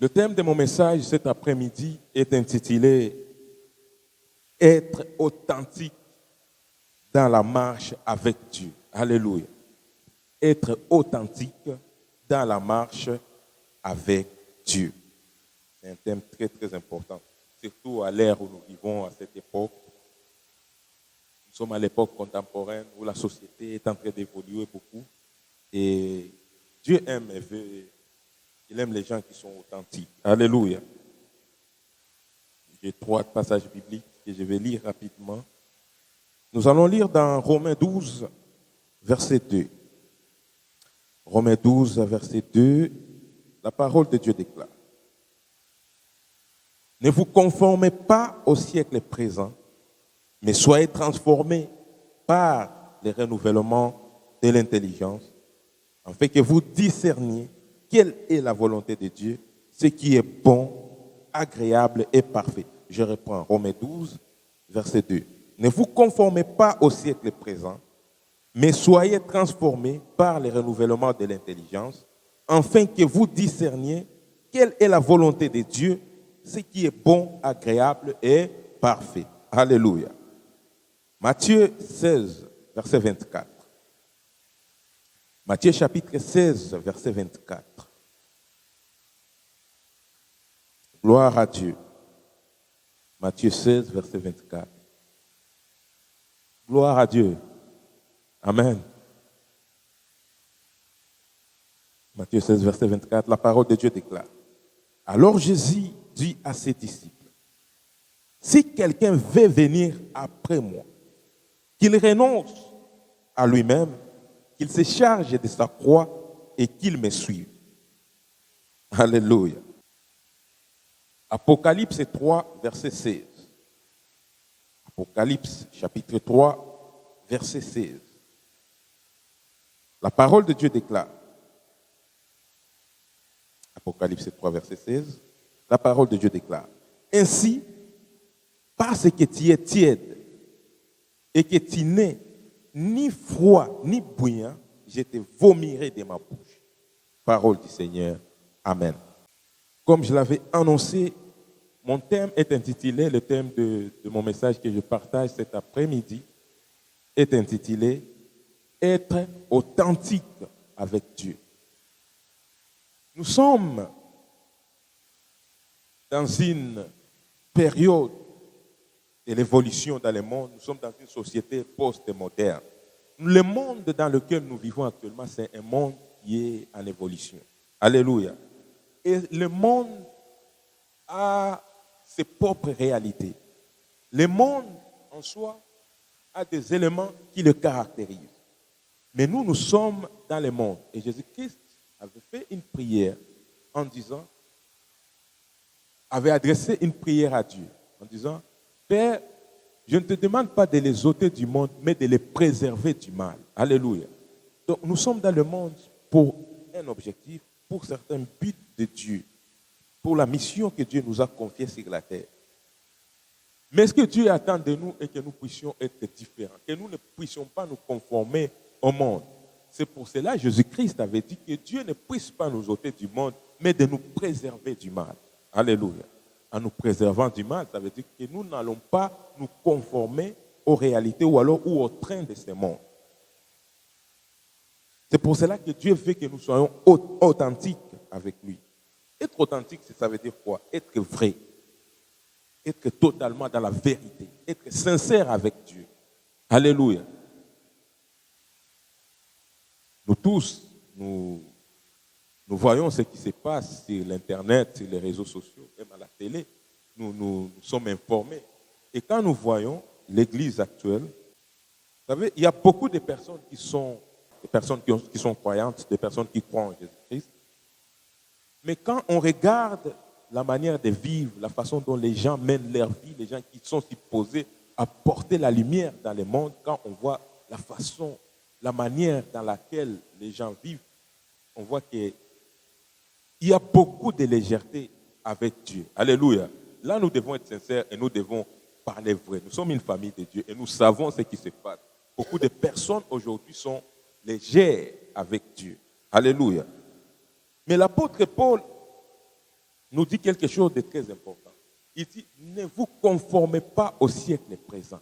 Le thème de mon message cet après-midi est intitulé « Être authentique dans la marche avec Dieu ». Alléluia. Être authentique dans la marche avec Dieu. C'est un thème très, très important, surtout à l'ère où nous vivons à cette époque. Nous sommes à l'époque contemporaine où la société est en train d'évoluer beaucoup. Et Dieu aime et veut, il aime les gens qui sont authentiques. Alléluia. J'ai 3 passages bibliques que je vais lire rapidement. Nous allons lire dans Romains 12, verset 2. Romains 12, verset 2, la parole de Dieu déclare. Ne vous conformez pas au siècle présent, mais soyez transformés par le renouvellement de l'intelligence, afin que vous discerniez quelle est la volonté de Dieu, ce qui est bon, agréable et parfait. Je reprends Romains 12, verset 2. Ne vous conformez pas au siècle présent, mais soyez transformés par le renouvellement de l'intelligence, afin que vous discerniez quelle est la volonté de Dieu, ce qui est bon, agréable et parfait. Alléluia. Matthieu 16, verset 24. Matthieu chapitre 16, verset 24. Gloire à Dieu. Matthieu 16, verset 24. Gloire à Dieu. Amen. Matthieu 16, verset 24, la parole de Dieu déclare. Alors Jésus dit à ses disciples, si quelqu'un veut venir après moi, qu'il renonce à lui-même, qu'il se charge de sa croix et qu'il me suive. Alléluia. Apocalypse 3, verset 16. Apocalypse chapitre 3, verset 16. La parole de Dieu déclare. Apocalypse 3, verset 16. La parole de Dieu déclare. Ainsi, parce que tu es tiède et que tu n'es ni froid ni bouillant, je te vomirai de ma bouche. Parole du Seigneur. Amen. Comme je l'avais annoncé, mon thème est intitulé, le thème de mon message que je partage cet après-midi, est intitulé « Être authentique avec Dieu ». Nous sommes dans une période de l'évolution dans le monde, nous sommes dans une société post-moderne. Le monde dans lequel nous vivons actuellement, c'est un monde qui est en évolution. Alléluia. Et le monde a ses propres réalités. Le monde en soi a des éléments qui le caractérisent. Mais nous sommes dans le monde. Et Jésus-Christ avait fait une prière en disant, avait adressé une prière à Dieu en disant, Père, je ne te demande pas de les ôter du monde, mais de les préserver du mal. Alléluia. Donc nous sommes dans le monde pour un objectif, pour certains buts de Dieu, pour la mission que Dieu nous a confiée sur la terre. Mais ce que Dieu attend de nous est que nous puissions être différents, que nous ne puissions pas nous conformer au monde. C'est pour cela que Jésus-Christ avait dit que Dieu ne puisse pas nous ôter du monde, mais de nous préserver du mal. Alléluia. En nous préservant du mal, ça veut dire que nous n'allons pas nous conformer aux réalités ou alors au train de ce monde. C'est pour cela que Dieu veut que nous soyons authentiques avec lui. Être authentique, ça veut dire quoi? Être vrai. Être totalement dans la vérité. Être sincère avec Dieu. Alléluia. Nous tous, nous voyons ce qui se passe sur l'Internet, sur les réseaux sociaux, même à la télé. Nous sommes informés. Et quand nous voyons l'Église actuelle, vous savez, il y a beaucoup de personnes qui sont croyantes, des personnes qui croient en Jésus-Christ. Mais quand on regarde la manière de vivre, la façon dont les gens mènent leur vie, les gens qui sont supposés apporter la lumière dans le monde, quand on voit la manière dans laquelle les gens vivent, on voit qu'il y a beaucoup de légèreté avec Dieu. Alléluia. Là, nous devons être sincères et nous devons parler vrai. Nous sommes une famille de Dieu et nous savons ce qui se passe. Beaucoup de personnes aujourd'hui sont légères avec Dieu. Alléluia. Mais l'apôtre Paul nous dit quelque chose de très important. Il dit, ne vous conformez pas au siècle présent,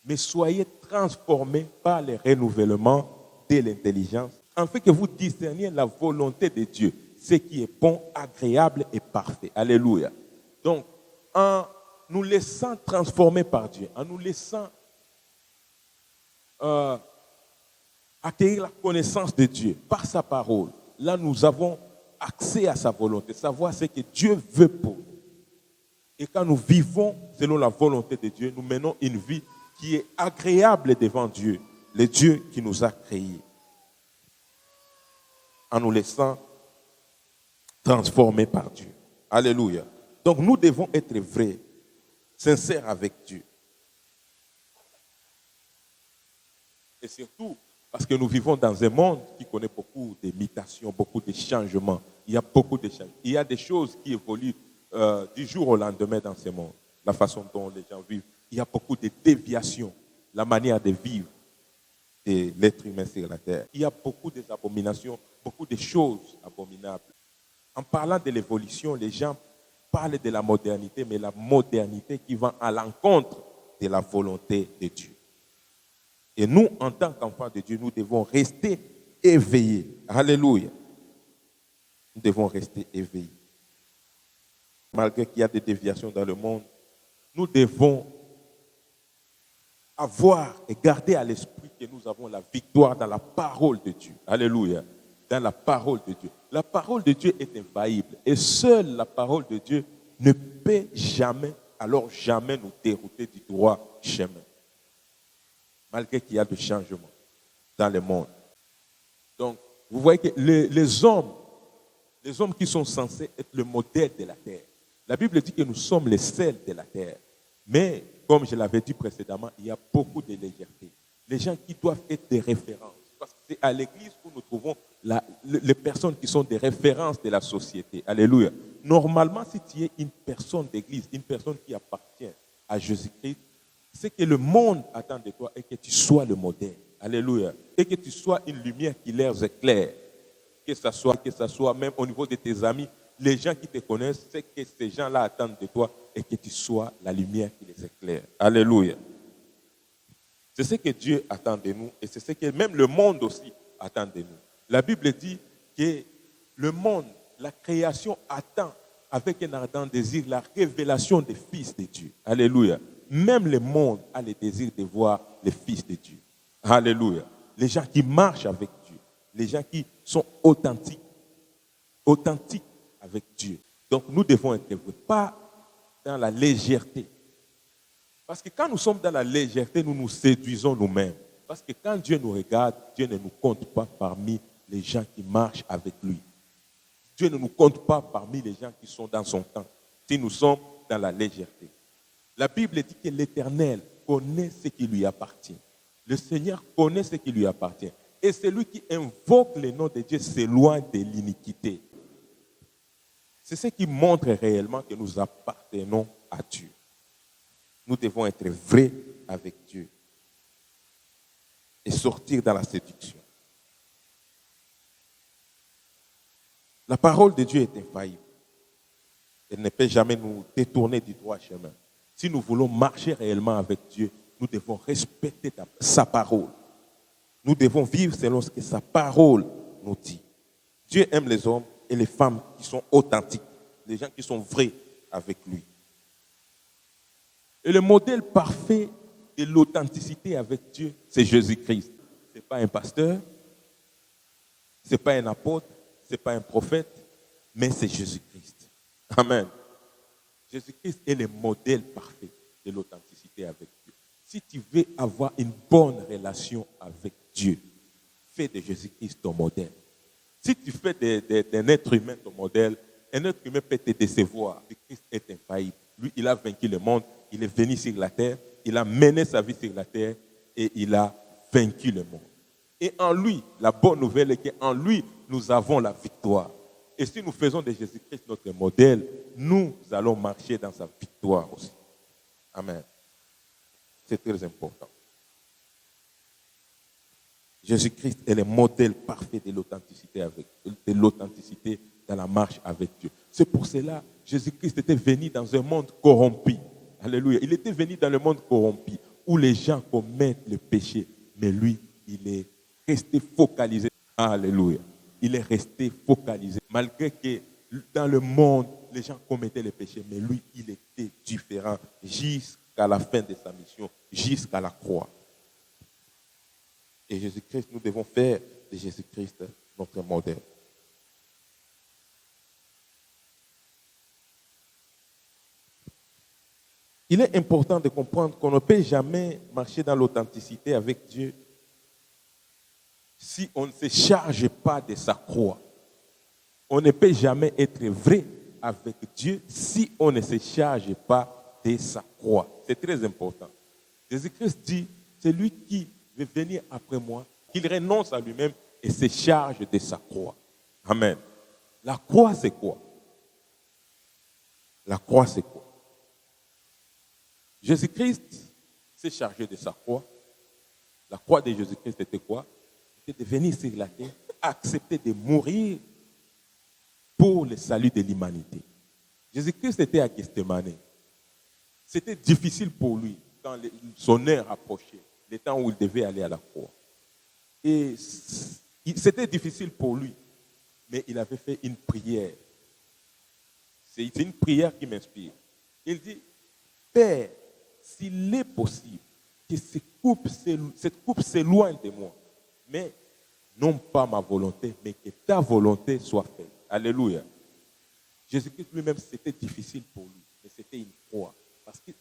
mais soyez transformés par le renouvellement de l'intelligence, afin que vous discerniez la volonté de Dieu, ce qui est bon, agréable et parfait. Alléluia. Donc, en nous laissant transformer par Dieu, en nous laissant acquérir la connaissance de Dieu par sa parole, là nous avons accès à sa volonté, savoir ce que Dieu veut pour nous. Et quand nous vivons selon la volonté de Dieu, nous menons une vie qui est agréable devant Dieu, le Dieu qui nous a créés, en nous laissant transformer par Dieu. Alléluia. Donc nous devons être vrais, sincères avec Dieu. Et surtout, parce que nous vivons dans un monde qui connaît beaucoup d'imitations, beaucoup de changements. Il y a beaucoup de changements. Il y a des choses qui évoluent du jour au lendemain dans ce monde. La façon dont les gens vivent. Il y a beaucoup de déviations. La manière de vivre de l'être humain sur la terre. Il y a beaucoup d'abominations, beaucoup de choses abominables. En parlant de l'évolution, les gens parlent de la modernité, mais la modernité qui va à l'encontre de la volonté de Dieu. Et nous, en tant qu'enfants de Dieu, nous devons rester éveillés. Alléluia. Nous devons rester éveillés. Malgré qu'il y a des déviations dans le monde, nous devons avoir et garder à l'esprit que nous avons la victoire dans la parole de Dieu. Alléluia. Dans la parole de Dieu. La parole de Dieu est infaillible. Et seule la parole de Dieu ne peut jamais, alors jamais nous dérouter du droit chemin. Malgré qu'il y a des changements dans le monde. Donc, vous voyez que les hommes qui sont censés être le modèle de la terre, la Bible dit que nous sommes les sels de la terre. Mais, comme je l'avais dit précédemment, il y a beaucoup de légèreté. Les gens qui doivent être des références. Parce que c'est à l'église où nous trouvons les personnes qui sont des références de la société. Alléluia. Normalement, si tu es une personne d'église, une personne qui appartient à Jésus-Christ, ce que le monde attend de toi est que tu sois le modèle. Alléluia. Et que tu sois une lumière qui leur éclaire. Que ce soit même au niveau de tes amis, les gens qui te connaissent, c'est que ces gens-là attendent de toi et que tu sois la lumière qui les éclaire. Alléluia. C'est ce que Dieu attend de nous et c'est ce que même le monde aussi attend de nous. La Bible dit que le monde, la création attend avec un ardent désir la révélation des fils de Dieu. Alléluia. Même le monde a le désir de voir les fils de Dieu. Alléluia. Les gens qui marchent avec Dieu. Les gens qui sont authentiques avec Dieu. Donc nous devons être pas dans la légèreté. Parce que quand nous sommes dans la légèreté, nous nous séduisons nous-mêmes. Parce que quand Dieu nous regarde, Dieu ne nous compte pas parmi les gens qui marchent avec lui. Dieu ne nous compte pas parmi les gens qui sont dans son camp. Si nous sommes dans la légèreté. La Bible dit que l'Éternel connaît ce qui lui appartient. Le Seigneur connaît ce qui lui appartient. Et celui qui invoque le nom de Dieu s'éloigne de l'iniquité. C'est ce qui montre réellement que nous appartenons à Dieu. Nous devons être vrais avec Dieu et sortir dans la séduction. La parole de Dieu est infaillible. Elle ne peut jamais nous détourner du droit chemin. Si nous voulons marcher réellement avec Dieu, nous devons respecter sa parole. Nous devons vivre selon ce que sa parole nous dit. Dieu aime les hommes et les femmes qui sont authentiques, les gens qui sont vrais avec lui. Et le modèle parfait de l'authenticité avec Dieu, c'est Jésus-Christ. Ce n'est pas un pasteur, ce n'est pas un apôtre, ce n'est pas un prophète, mais c'est Jésus-Christ. Amen. Jésus-Christ est le modèle parfait de l'authenticité avec Dieu. Si tu veux avoir une bonne relation avec Dieu, fais de Jésus-Christ ton modèle. Si tu fais d'un être humain ton modèle, un être humain peut te décevoir. Jésus-Christ est infaillible. Lui, il a vaincu le monde, il est venu sur la terre, il a mené sa vie sur la terre et il a vaincu le monde. Et en lui, la bonne nouvelle est qu'en lui, nous avons la victoire. Et si nous faisons de Jésus-Christ notre modèle, nous allons marcher dans sa victoire aussi. Amen. C'est très important. Jésus-Christ est le modèle parfait de l'authenticité dans la marche avec Dieu. C'est pour cela que Jésus-Christ était venu dans un monde corrompu. Alléluia. Il était venu dans le monde corrompu où les gens commettent le péché. Mais lui, il est resté focalisé. Alléluia. Il est resté focalisé. Malgré que dans le monde, les gens commettaient le péché. Mais lui, il était différent jusqu'à la fin de sa mission, jusqu'à la croix. Et Jésus-Christ, nous devons faire de Jésus-Christ notre modèle. Il est important de comprendre qu'on ne peut jamais marcher dans l'authenticité avec Dieu si on ne se charge pas de sa croix. On ne peut jamais être vrai avec Dieu si on ne se charge pas de sa croix. C'est très important. Jésus-Christ dit, c'est lui qui veut venir après moi, qu'il renonce à lui-même et se charge de sa croix. Amen. La croix, c'est quoi? La croix, c'est quoi? Jésus-Christ s'est chargé de sa croix. La croix de Jésus-Christ était quoi? C'était de venir sur la terre, accepter de mourir pour le salut de l'humanité. Jésus-Christ était à Gethsemane. C'était difficile pour lui quand son heure approchait, le temps où il devait aller à la croix. Et c'était difficile pour lui, mais il avait fait une prière. C'est une prière qui m'inspire. Il dit, Père, s'il est possible que cette coupe s'éloigne de moi, mais non pas ma volonté, mais que ta volonté soit faite. Alléluia. Jésus-Christ lui-même, c'était difficile pour lui, mais c'était une croix. Parce que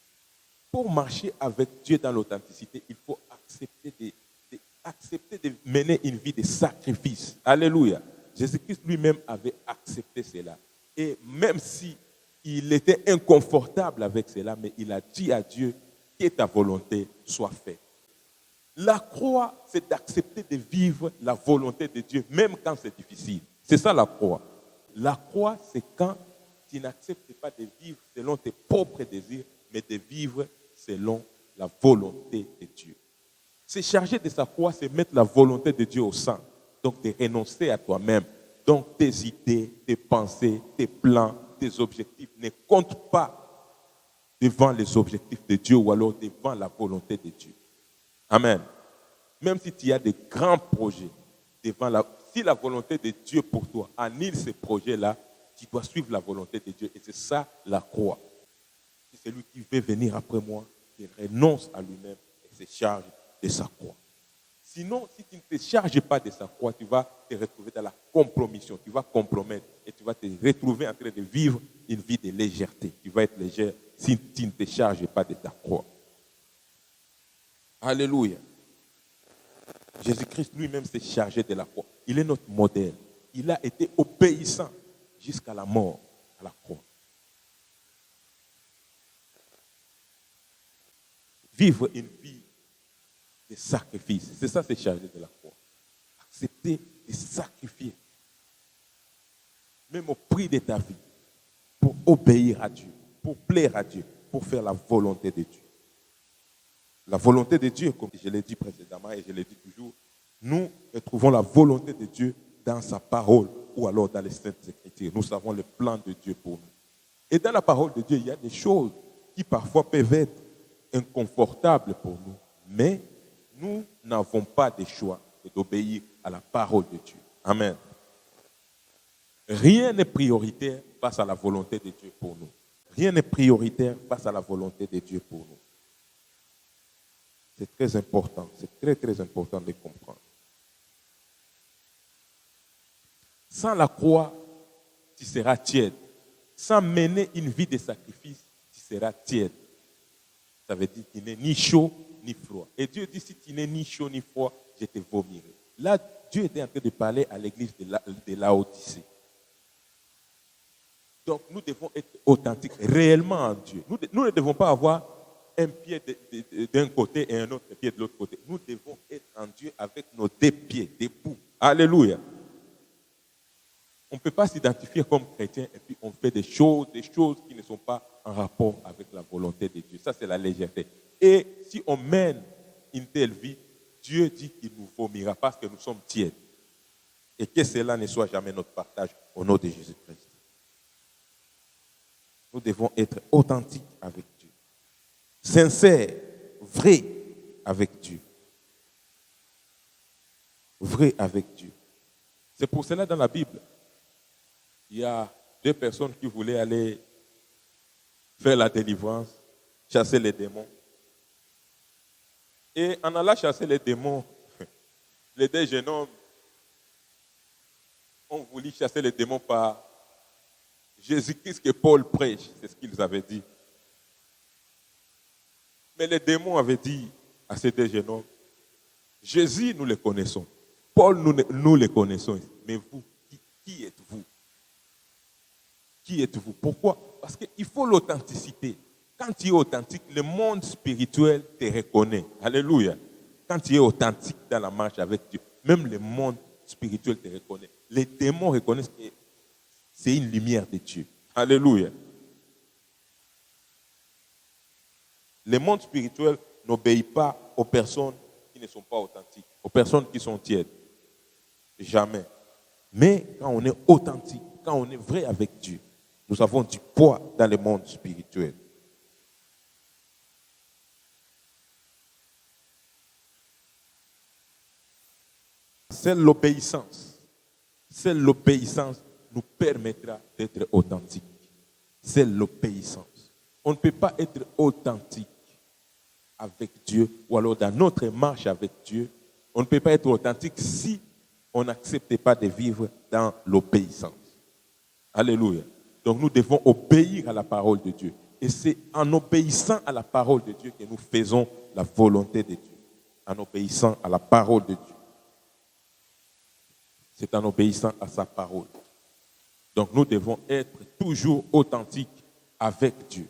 pour marcher avec Dieu dans l'authenticité, il faut accepter de mener une vie de sacrifice. Alléluia. Jésus-Christ lui-même avait accepté cela. Et même si il était inconfortable avec cela, mais il a dit à Dieu que ta volonté soit faite. La croix, c'est d'accepter de vivre la volonté de Dieu, même quand c'est difficile. C'est ça la croix. La croix, c'est quand tu n'acceptes pas de vivre selon tes propres désirs, mais de vivre selon la volonté de Dieu. Se charger de sa croix, c'est mettre la volonté de Dieu au centre. Donc, de renoncer à toi-même. Donc, tes idées, tes pensées, tes plans, tes objectifs ne comptent pas devant les objectifs de Dieu ou alors devant la volonté de Dieu. Amen. Même si tu as de grands projets, si la volonté de Dieu pour toi annule ces projets-là, tu dois suivre la volonté de Dieu. Et c'est ça la croix. C'est celui qui veut venir après moi, qui renonce à lui-même et se charge de sa croix. Sinon, si tu ne te charges pas de sa croix, tu vas te retrouver dans la compromission. Tu vas compromettre et tu vas te retrouver en train de vivre une vie de légèreté. Tu vas être légère si tu ne te charges pas de ta croix. Alléluia. Jésus-Christ lui-même s'est chargé de la croix. Il est notre modèle. Il a été obéissant jusqu'à la mort à la croix. Vivre une vie de sacrifice. C'est ça, c'est chargé de la croix. Accepter de sacrifier. Même au prix de ta vie. Pour obéir à Dieu. Pour plaire à Dieu. Pour faire la volonté de Dieu. La volonté de Dieu, comme je l'ai dit précédemment et je l'ai dit toujours, nous retrouvons la volonté de Dieu dans sa parole ou alors dans les Saintes Écritures. Nous savons le plan de Dieu pour nous. Et dans la parole de Dieu, il y a des choses qui parfois peuvent être inconfortables pour nous. Mais nous n'avons pas de choix que d'obéir à la parole de Dieu. Amen. Rien n'est prioritaire face à la volonté de Dieu pour nous. Rien n'est prioritaire face à la volonté de Dieu pour nous. C'est très important, c'est très très important de comprendre. Sans la croix, tu seras tiède. Sans mener une vie de sacrifice, tu seras tiède. Ça veut dire que tu n'es ni chaud ni froid. Et Dieu dit, si tu n'es ni chaud ni froid, je te vomirai. Là, Dieu était en train de parler à l'église de Laodicée. Donc, nous devons être authentiques, réellement en Dieu. Nous ne devons pas avoir un pied d'un côté et un autre pied de l'autre côté. Nous devons être en Dieu avec nos deux pieds, debout. Alléluia. On ne peut pas s'identifier comme chrétien et puis on fait des choses qui ne sont pas en rapport avec la volonté de Dieu. Ça, c'est la légèreté. Et si on mène une telle vie, Dieu dit qu'il nous vomira parce que nous sommes tièdes. Et que cela ne soit jamais notre partage au nom de Jésus-Christ. Nous devons être authentiques avec Dieu. Sincères, vrais avec Dieu. Vrais avec Dieu. C'est pour cela dans la Bible, il y a deux personnes qui voulaient aller faire la délivrance, chasser les démons. Et en allant chasser les démons, les deux jeunes hommes ont voulu chasser les démons par Jésus-Christ que Paul prêche, c'est ce qu'ils avaient dit. Mais les démons avaient dit à ces deux jeunes hommes, Jésus, nous le connaissons. Paul, nous le connaissons. Mais vous, qui êtes-vous? Qui êtes-vous? Pourquoi? Parce qu'il faut l'authenticité. Quand tu es authentique, le monde spirituel te reconnaît. Alléluia. Quand tu es authentique dans la marche avec Dieu, même le monde spirituel te reconnaît. Les démons reconnaissent que c'est une lumière de Dieu. Alléluia. Le monde spirituel n'obéit pas aux personnes qui ne sont pas authentiques, aux personnes qui sont tièdes. Jamais. Mais quand on est authentique, quand on est vrai avec Dieu, nous avons du poids dans le monde spirituel. Seule l'obéissance nous permettra d'être authentiques. Seule l'obéissance. On ne peut pas être authentique avec Dieu ou alors dans notre marche avec Dieu. On ne peut pas être authentique si on n'accepte pas de vivre dans l'obéissance. Alléluia. Donc nous devons obéir à la parole de Dieu. Et c'est en obéissant à la parole de Dieu que nous faisons la volonté de Dieu. En obéissant à la parole de Dieu. C'est en obéissant à sa parole. Donc nous devons être toujours authentiques avec Dieu.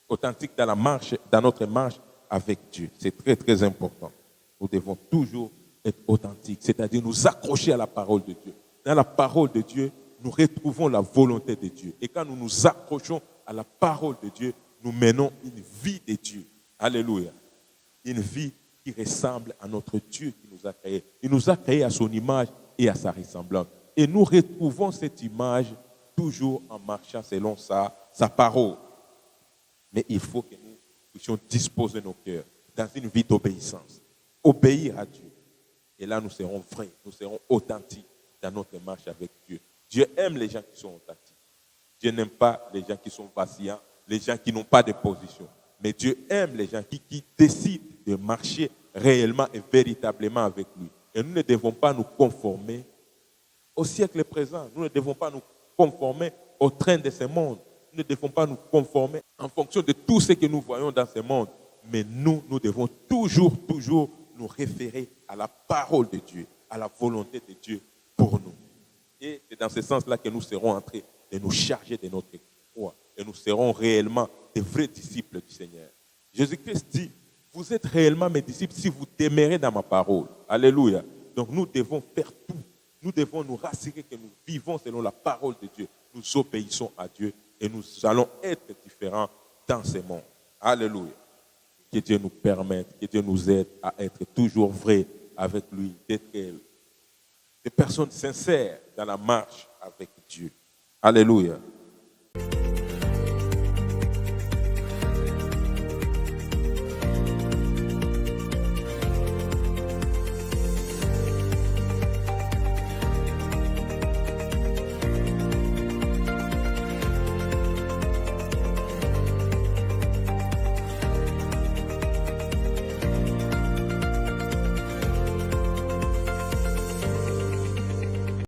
Authentiques dans la marche, dans notre marche avec Dieu. C'est très très important. Nous devons toujours être authentiques, c'est-à-dire nous accrocher à la parole de Dieu. Dans la parole de Dieu, nous retrouvons la volonté de Dieu. Et quand nous nous accrochons à la parole de Dieu, nous menons une vie de Dieu. Alléluia. Une vie qui ressemble à notre Dieu qui nous a créés. Il nous a créés à son image et à sa ressemblance. Et nous retrouvons cette image toujours en marchant selon sa parole. Mais il faut que nous puissions disposer nos cœurs dans une vie d'obéissance. Obéir à Dieu. Et là, nous serons vrais, nous serons authentiques dans notre marche avec Dieu. Dieu aime les gens qui sont authentiques. Dieu n'aime pas les gens qui sont vacillants, les gens qui n'ont pas de position. Mais Dieu aime les gens qui décident de marcher réellement et véritablement avec lui. Et nous ne devons pas nous conformer au siècle présent. Nous ne devons pas nous conformer au train de ce monde. Nous ne devons pas nous conformer en fonction de tout ce que nous voyons dans ce monde. Mais nous devons toujours nous référer à la parole de Dieu, à la volonté de Dieu pour nous. Et c'est dans ce sens-là que nous serons en train de nous charger de notre foi. Et nous serons réellement des vrais disciples du Seigneur. Jésus-Christ dit, vous êtes réellement mes disciples si vous demeurez dans ma parole. Alléluia. Donc nous devons faire tout. Nous devons nous rassurer que nous vivons selon la parole de Dieu. Nous obéissons à Dieu et nous allons être différents dans ce monde. Alléluia. Que Dieu nous permette, que Dieu nous aide à être toujours vrais avec lui, d'être des personnes sincères dans la marche avec Dieu. Alléluia.